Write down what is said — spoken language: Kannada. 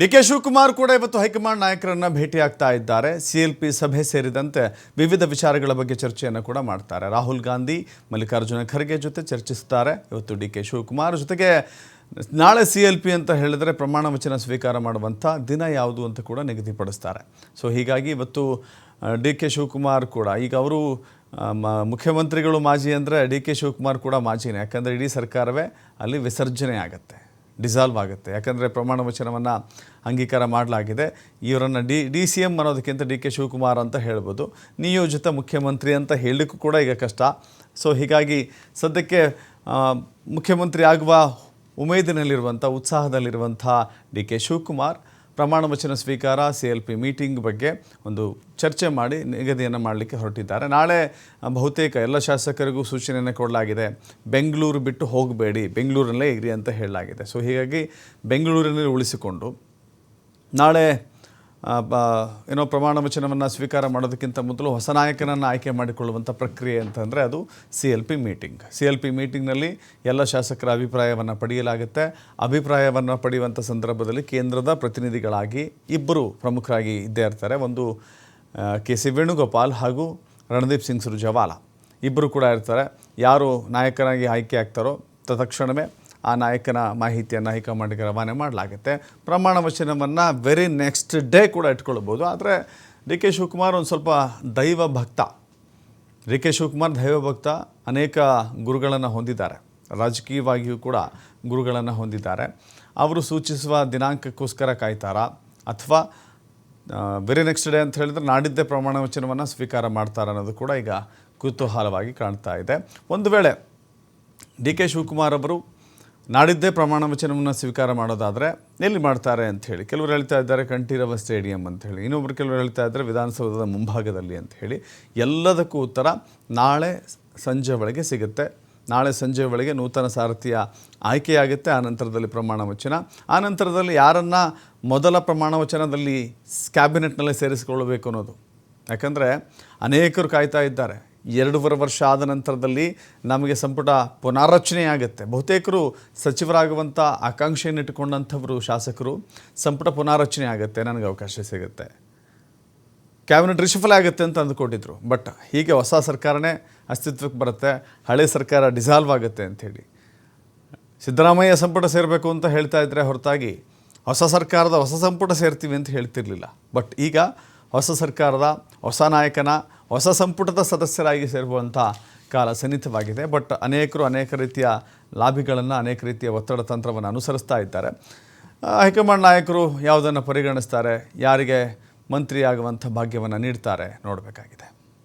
ಡಿಕೆ ಶಿವಕುಮಾರ್ ಕೂಡ ಇವತ್ತು ಹೈಕಮಾಂಡ್ ನಾಯಕರನ್ನ ಭೇಟಿ ಆಗ್ತಾ ಇದ್ದಾರೆ. ಸಿಎಲ್ಪಿ ಸಭೆ ಸೇರಿದಂತೆ ವಿವಿಧ ವಿಚಾರಗಳ ಬಗ್ಗೆ ಚರ್ಚೆಯನ್ನು ಕೂಡ ಮಾಡ್ತಾರೆ. ರಾಹುಲ್ ಗಾಂಧಿ, ಮಲ್ಲಿಕಾರ್ಜುನ ಖರ್ಗೆ ಜೊತೆ ಚರ್ಚಿಸುತ್ತಾರೆ ಇವತ್ತು ಡಿಕೆ ಶಿವಕುಮಾರ್. ಜೊತೆಗೆ ನಾಳೆ ಸಿಎಲ್ಪಿ ಅಂತ ಹೇಳಿದರೆ ಪ್ರಮಾಣ ವಚನ ಸ್ವೀಕಾರ ಮಾಡುವಂಥ ದಿನ ಯಾವುದು ಅಂತ ಕೂಡ ನಿಗದಿಪಡಿಸ್ತಾರೆ. ಸೊ ಹೀಗಾಗಿ ಇವತ್ತು ಡಿಕೆ ಶಿವಕುಮಾರ್ ಕೂಡ ಈಗ ಅವರು ಮುಖ್ಯಮಂತ್ರಿಗಳು ಮಾಜಿ ಅಂದರೆ ಡಿಕೆ ಶಿವಕುಮಾರ್ ಕೂಡ ಮಾಜಿನೇ. ಯಾಕಂದರೆ ಇಡೀ ಸರ್ಕಾರವೇ ಅಲ್ಲಿ ವಿಸರ್ಜನೆ ಆಗುತ್ತೆ, ಡಿಸಾಲ್ವ್ ಆಗುತ್ತೆ. ಯಾಕಂದರೆ ಪ್ರಮಾಣ ವಚನವನ್ನು ಅಂಗೀಕಾರ ಮಾಡಲಾಗಿದೆ. ಇವರನ್ನು ಡಿ ಸಿ ಎಮ್ ಅನ್ನೋದಕ್ಕಿಂತ ಡಿಕೆ ಶಿವಕುಮಾರ್ ಅಂತ ಹೇಳ್ಬೋದು. ನಿಯೋಜಿತ ಮುಖ್ಯಮಂತ್ರಿ ಅಂತ ಹೇಳಲಿಕ್ಕೂ ಕೂಡ ಈಗ ಕಷ್ಟ. ಸೊ ಹೀಗಾಗಿ ಸದ್ಯಕ್ಕೆ ಮುಖ್ಯಮಂತ್ರಿ ಆಗುವ ಉಮೇದಿನಲ್ಲಿರುವಂಥ, ಉತ್ಸಾಹದಲ್ಲಿರುವಂಥ ಡಿಕೆ ಶಿವಕುಮಾರ್ ಪ್ರಮಾಣ ವಚನ ಸ್ವೀಕಾರ, ಸಿಎಲ್ಪಿ ಮೀಟಿಂಗ್ ಬಗ್ಗೆ ಒಂದು ಚರ್ಚೆ ಮಾಡಿ ನಿಗದಿಯನ್ನು ಮಾಡಲಿಕ್ಕೆ ಹೊರಟಿದ್ದಾರೆ. ನಾಳೆ ಬಹುತೇಕ ಎಲ್ಲ ಶಾಸಕರಿಗೂ ಸೂಚನೆಯನ್ನು ಕೊಡಲಾಗಿದೆ. ಬೆಂಗಳೂರು ಬಿಟ್ಟು ಹೋಗಬೇಡಿ, ಬೆಂಗಳೂರಲ್ಲೇ ಇರಿ ಅಂತ ಹೇಳಲಾಗಿದೆ. ಸೊ ಹೀಗಾಗಿ ಬೆಂಗಳೂರಿನಲ್ಲಿ ಉಳಿಸಿಕೊಂಡು ನಾಳೆ ಪ್ರಮಾಣ ವಚನವನ್ನು ಸ್ವೀಕಾರ ಮಾಡೋದಕ್ಕಿಂತ ಮೊದಲು ಹೊಸ ನಾಯಕನನ್ನು ಆಯ್ಕೆ ಮಾಡಿಕೊಳ್ಳುವಂಥ ಪ್ರಕ್ರಿಯೆ ಅಂತಂದರೆ ಅದು ಸಿಎಲ್ಪಿ ಮೀಟಿಂಗ್. ಸಿಎಲ್ಪಿ ಮೀಟಿಂಗ್ನಲ್ಲಿ ಎಲ್ಲ ಶಾಸಕರ ಅಭಿಪ್ರಾಯವನ್ನು ಪಡೆಯಲಾಗುತ್ತೆ. ಅಭಿಪ್ರಾಯವನ್ನು ಪಡೆಯುವಂಥ ಸಂದರ್ಭದಲ್ಲಿ ಕೇಂದ್ರದ ಪ್ರತಿನಿಧಿಗಳಾಗಿ ಇಬ್ಬರು ಪ್ರಮುಖರಾಗಿ ಇದ್ದೇ ಇರ್ತಾರೆ. ಒಂದು ಕೆ.ಸಿ. ವೇಣುಗೋಪಾಲ್ ಹಾಗೂ ರಣದೀಪ್ ಸಿಂಗ್ ಸುರ್ಜೇವಾಲಾ ಇಬ್ಬರು ಕೂಡ ಇರ್ತಾರೆ. ಯಾರು ನಾಯಕನಾಗಿ ಆಯ್ಕೆ ಆಗ್ತಾರೋ ತತ್ಕ್ಷಣವೇ ಆ ನಾಯಕನ ಮಾಹಿತಿಯನ್ನು ಹೈಕಮಾಂಡ್ಗೆ ರವಾನೆ ಮಾಡಲಾಗುತ್ತೆ. ಪ್ರಮಾಣ ವಚನವನ್ನು ವೆರಿ ನೆಕ್ಸ್ಟ್ ಡೇ ಕೂಡ ಇಟ್ಕೊಳ್ಬೋದು. ಆದರೆ ಡಿ ಕೆ ಶಿವಕುಮಾರ್ ಒಂದು ಸ್ವಲ್ಪ ದೈವ ಭಕ್ತ. ಅನೇಕ ಗುರುಗಳನ್ನು ಹೊಂದಿದ್ದಾರೆ, ರಾಜಕೀಯವಾಗಿಯೂ ಕೂಡ ಗುರುಗಳನ್ನು ಹೊಂದಿದ್ದಾರೆ. ಅವರು ಸೂಚಿಸುವ ದಿನಾಂಕಕ್ಕೋಸ್ಕರ ಕಾಯ್ತಾರಾ ಅಥವಾ ವೆರಿ ನೆಕ್ಸ್ಟ್ ಡೇ ಅಂತ ಹೇಳಿದ್ರೆ ನಾಡಿದ್ದೇ ಪ್ರಮಾಣ ವಚನವನ್ನು ಸ್ವೀಕಾರ ಮಾಡ್ತಾರೆ ಅನ್ನೋದು ಕೂಡ ಈಗ ಕುತೂಹಲವಾಗಿ ಕಾಣ್ತಾ ಇದೆ. ಒಂದು ವೇಳೆ ಡಿ ಕೆ ಶಿವಕುಮಾರ್ ಅವರು ನಾಡಿದ್ದೇ ಪ್ರಮಾಣ ವಚನವನ್ನು ಸ್ವೀಕಾರ ಮಾಡೋದಾದರೆ ಎಲ್ಲಿ ಮಾಡ್ತಾರೆ ಅಂಥೇಳಿ ಕೆಲವರು ಹೇಳ್ತಾ ಇದ್ದಾರೆ, ಕಂಠೀರವ ಸ್ಟೇಡಿಯಂ ಅಂಥೇಳಿ. ಇನ್ನೊಬ್ರು ಕೆಲವರು ಹೇಳ್ತಾ ಇದ್ದಾರೆ ವಿಧಾನಸೌಧದ ಮುಂಭಾಗದಲ್ಲಿ ಅಂಥೇಳಿ. ಎಲ್ಲದಕ್ಕೂ ಉತ್ತರ ನಾಳೆ ಸಂಜೆ ಒಳಗೆ ಸಿಗುತ್ತೆ. ನಾಳೆ ಸಂಜೆ ಒಳಗೆ ನೂತನ ಸಾರಥಿಯ ಆಯ್ಕೆಯಾಗುತ್ತೆ. ಆನಂತರದಲ್ಲಿ ಪ್ರಮಾಣ ವಚನ. ಆನಂತರದಲ್ಲಿ ಯಾರನ್ನು ಮೊದಲ ಪ್ರಮಾಣ ವಚನದಲ್ಲಿ ಕ್ಯಾಬಿನೆಟ್ನಲ್ಲೇ ಸೇರಿಸಿಕೊಳ್ಳಬೇಕು ಅನ್ನೋದು. ಯಾಕಂದರೆ ಅನೇಕರು ಕಾಯ್ತಾ ಇದ್ದಾರೆ. 2.5 ವರ್ಷ ಆದ ನಂತರದಲ್ಲಿ ನಮಗೆ ಸಂಪುಟ ಪುನಾರಚನೆಯಾಗುತ್ತೆ. ಬಹುತೇಕರು ಸಚಿವರಾಗುವಂಥ ಆಕಾಂಕ್ಷೆಯನ್ನು ಇಟ್ಟುಕೊಂಡಂಥವರು ಶಾಸಕರು ಸಂಪುಟ ಪುನಾರಚನೆ ಆಗುತ್ತೆ, ನನಗೆ ಅವಕಾಶ ಸಿಗುತ್ತೆ, ಕ್ಯಾಬಿನೆಟ್ ರಿಷಫಲ್ ಆಗುತ್ತೆ ಅಂತ ಅಂದುಕೊಂಡಿದ್ರು. ಬಟ್ ಹೀಗೆ ಹೊಸ ಸರ್ಕಾರನೇ ಅಸ್ತಿತ್ವಕ್ಕೆ ಬರುತ್ತೆ, ಹಳೆ ಸರ್ಕಾರ ಡಿಸಾಲ್ವ್ ಆಗುತ್ತೆ ಅಂಥೇಳಿ ಸಿದ್ದರಾಮಯ್ಯ ಸಂಪುಟ ಸೇರಬೇಕು ಅಂತ ಹೇಳ್ತಾ ಇದ್ದರೆ ಹೊರತಾಗಿ ಹೊಸ ಸರ್ಕಾರದ ಹೊಸ ಸಂಪುಟ ಸೇರ್ತೀವಿ ಅಂತ ಹೇಳ್ತಿರ್ಲಿಲ್ಲ. ಬಟ್ ಈಗ ಹೊಸ ಸರ್ಕಾರದ ಹೊಸ ನಾಯಕನ ಹೊಸ ಸಂಪುಟದ ಸದಸ್ಯರಾಗಿ ಸೇರುವಂಥ ಕಾಲ ಸನ್ನಿಹಿತವಾಗಿದೆ. ಬಟ್ ಅನೇಕರು ಅನೇಕ ರೀತಿಯ ಲಾಭಿಗಳನ್ನು, ಅನೇಕ ರೀತಿಯ ಒತ್ತಡ ತಂತ್ರವನ್ನು ಅನುಸರಿಸ್ತಾ ಇದ್ದಾರೆ. ಹೈಕಮಾಂಡ್ ನಾಯಕರು ಯಾವುದನ್ನು ಪರಿಗಣಿಸ್ತಾರೆ, ಯಾರಿಗೆ ಮಂತ್ರಿಯಾಗುವಂಥ ಭಾಗ್ಯವನ್ನು ನೀಡ್ತಾರೆ ನೋಡಬೇಕಾಗಿದೆ.